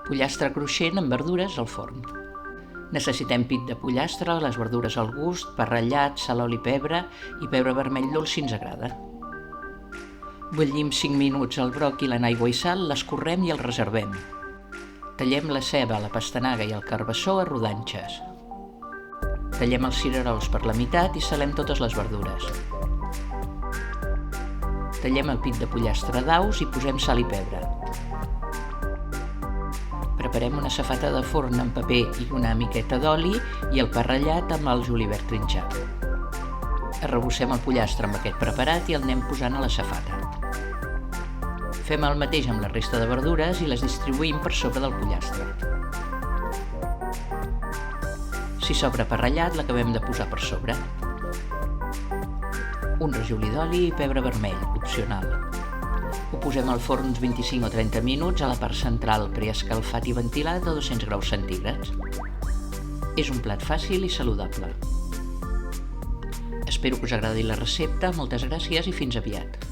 Pollastre cruixent amb verdures al forn. Necessitem pit de pollastre, les verdures al gust, pa ratllat, sal, oli, pebre i pebre vermell dolç si ens agrada. Bullim 5 minuts el bròquil en aigua i sal, l'escorrem i el reservem. Tallem la ceba, la pastanaga i el carbassó a rodanxes. Tallem els cirerols per la meitat i salem totes les verdures. Tallem el pit de pollastre a daus i posem sal i pebre. Preparem una safata de forn amb paper i una miqueta d'oli i el pa ratllat amb el julivert trinxat. Arrebossem el pollastre amb aquest preparat i el anem posant a la safata. Fem el mateix amb la resta de verdures i les distribuïm per sobre del pollastre. Si sobra pa ratllat, l'acabem de posar per sobre. Un rajolí d'oli i pebre vermell, opcional. Ho posem al forn uns 25 o 30 minuts a la part central preescalfat i ventilat a 200 graus centígrads. És un plat fàcil i saludable. Espero que us agradi la recepta, moltes gràcies i fins aviat.